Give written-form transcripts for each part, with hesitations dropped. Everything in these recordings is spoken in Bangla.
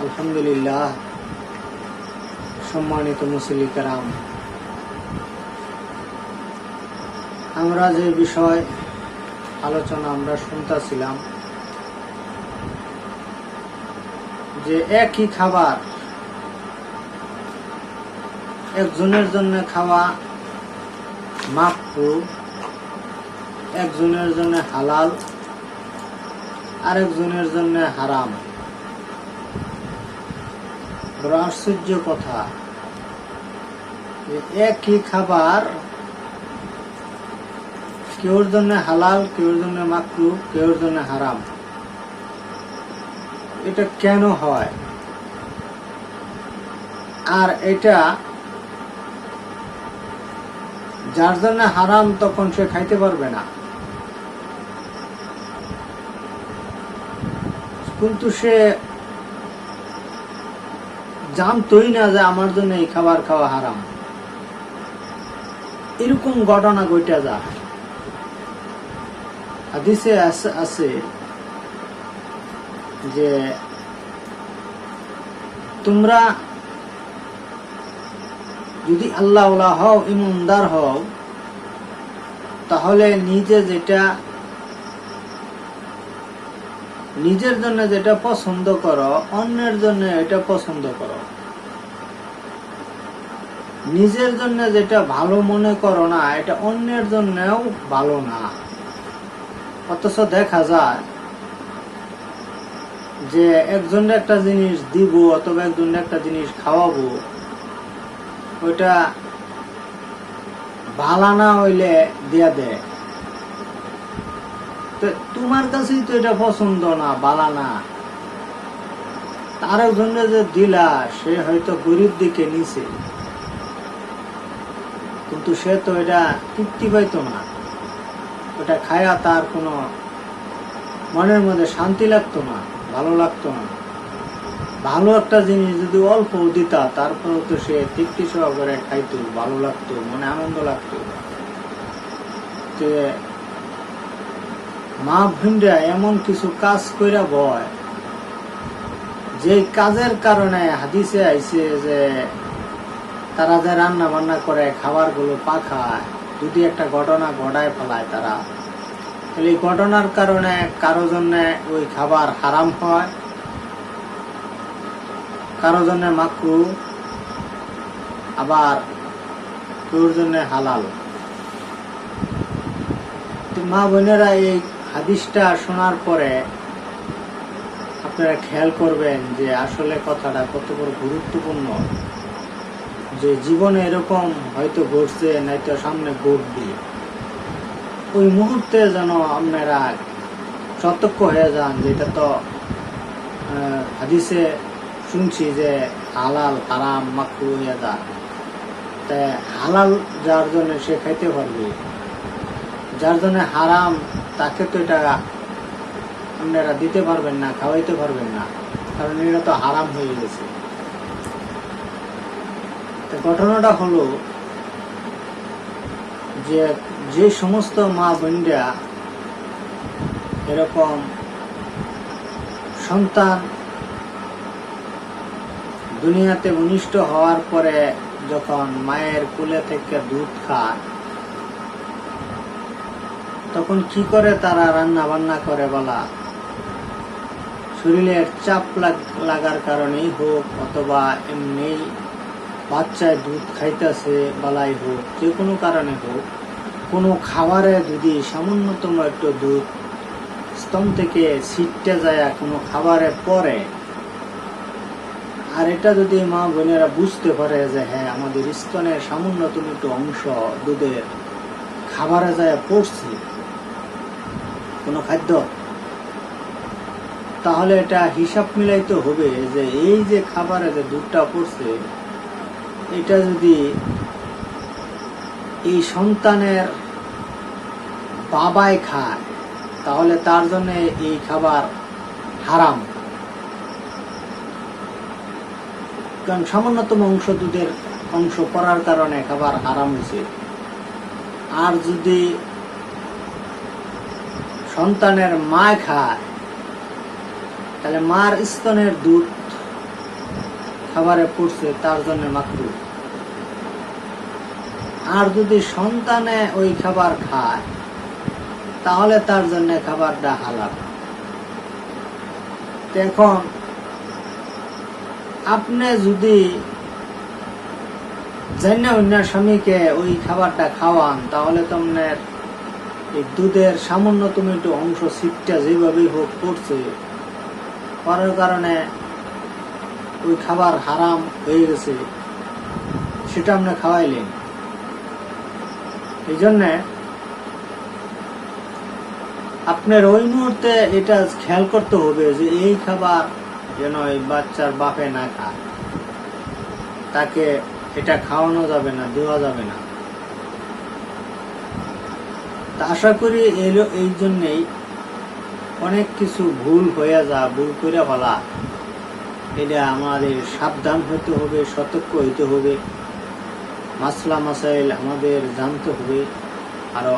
আলহামদুলিল্লাহ। সম্মানিত মুসল্লি কেরাম, আমরা যে বিষয় আলোচনা আমরা শুনতেছিলাম যে একই খাবার একজনের জন্য খাওয়া মাকরুহ, একজনের জন্য হালাল, আরেকজনের জন্য হারাম। বড় আশ্চর্য কথা, একই খাবার কেউর জন্য হালাল, কেউর জন্য মাকরুহ, কেউর জন্য হারাম। এটা কেন হয়? আর এটা যার জন্য হারাম তখন সে খাইতে পারবে না, কিন্তু সে জানতোই না যে আমার জন্য এই খাবার খাওয়া হারাম। এরকম ঘটনা ঘটে যায়। হাদিসে আছে যে তোমরা যদি আল্লাহ ওয়ালা হও, ইমানদার হও, তাহলে নিজের জন্য যেটা পছন্দ করো, অন্যের জন্য এটা পছন্দ করো। নিজের জন্য যেটা ভালো মনে করো না, এটা অন্যের জন্যও ভালো না। অথচ দেখা যায় যে একজনের একটা জিনিস দিব অথবা একজনের একটা জিনিস খাওয়াবো, ওইটা ভালো না হইলে দিয়া দেয়। তো তোমার কাছেই তো এটা পছন্দ না, ভালো না, তার জন্য যে দিলা, সে হয়তো গরিব দিকে নিছে, কিন্তু সে তো এটা তৃপ্তি পাইতো না। ওটা খায়া তার কোনো মনের মধ্যে শান্তি লাগতো না, ভালো লাগতো না। ভালো একটা জিনিস যদি অল্প দিতা, তারপরেও তো সে তৃপ্তি সহকারে খাইতো, ভালো লাগতো, মনে আনন্দ লাগতো। যে মা বোনরা এমন কিছু কাজ কইরা বয়, যে কাজের কারণে হাদিসে আইছে যে তারা যে রান্না বান্না করে খাবার গুলো পাখায়, যদি একটা ঘটনা ঘটায় ফেলায় তারা, তাহলে এই ঘটনার কারণে কারো জন্য ওই খাবার হারাম হয়, কারো জন্য মাকরুহ, আবার কেউর জন্য হালাল। মা বোনেরা, এই হাদিসটা শোনার পরে আপনারা খেয়াল করবেন যে আসলে কথাটা কত বড় গুরুত্বপূর্ণ। যে জীবনে এরকম হয়তো ঘটছে, নয়তো সামনে ঘটবে, ওই মুহূর্তে যেন আপনারা সতর্ক হয়ে যান যে এটা তো হাদিসে শুনছি যে হালাল, হারাম, মাকরুহ ইয়াদা। তাই হালাল যার জন্য সে খাইতে পারবে, যার জন্য হারাম তাকে তো এটা আপনারা দিতে পারবেন না, খাওয়াইতে পারবেন না, কারণ এটা তো হারাম হয়ে গেছে। ঘটনাটা হলো যে যে সমস্ত মা বোনরা এরকম সন্তান দুনিয়াতে ভূমিষ্ঠ হওয়ার পরে যখন মায়ের কোলে থেকে দুধ খায়, তখন কি করে তারা রান্না বান্না করে বলা, শরীরের চাপ লাগার কারণেই হোক, অথবা এমনি বাচ্চায় দুধ খাইতেছে বলাই হোক, যে কোনো কারণে হোক, কোনো খাবারে যদি সামান্যতম একটু দুধ স্তন থেকে ছিটতে যায় কোনো খাবারে পরে, আর এটা যদি মা বোনেরা বুঝতে পারে যে হ্যাঁ আমাদের স্তনের সামান্যতম একটু অংশ দুধের খাবারে যায় পড়ছে কোনো খাদ্য, তাহলে এটা হিসাব মিলাইতে হবে যে এই যে খাবারে যে দুধটা পড়ছে, এটা যদি এই সন্তানের বাবাই খায়, তাহলে তার জন্য এই খাবার হারাম। কারণ সামান্যতম অংশ দুধের অংশ পড়ার কারণে খাবার হারাম হয়েছে। আর যদি সন্তানের মা খায়, তাহলে মার স্তনের দুধ খাবারে পড়ছে তার জন্য মাকরুহ। আর যদি সন্তানে ওই খাবার খায় তাহলে তার জন্য খাবারটা হালাল। এখন আপনি যদি জান্না অন্য স্বামীকে ওই খাবারটা খাওয়ান তাহলে তোমার এই দুধের সামান্যতম একটু অংশ সিটটা যেভাবেই হোক পড়ছে, করার কারণে ওই খাবার হারাম হয়ে গেছে, সেটা আপনি খাওয়াইলেন। এই জন্যে আপনার ওই মুহূর্তে এটা খেয়াল করতে হবে যে এই খাবার যেন এই বাচ্চার বাপে না খায়, তাকে এটা খাওয়ানো যাবে না, দেওয়া যাবে না। তা আশা করি এই জন্যেই অনেক কিছু ভুল হয়ে ভুল করে ফেলা, এটা আমাদের সাবধান হতে হবে, সতর্ক হইতে হবে, মাসলা মাসাইল আমাদের জানতে হবে। আরো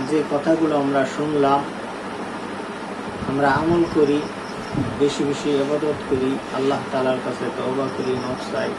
যে কথাগুলো আমরা শুনলাম আমরা আমল করি, বেশি বেশি ইবাদত করি, আল্লাহ তাআলার কাছে তওবা করি, মাফ চাই।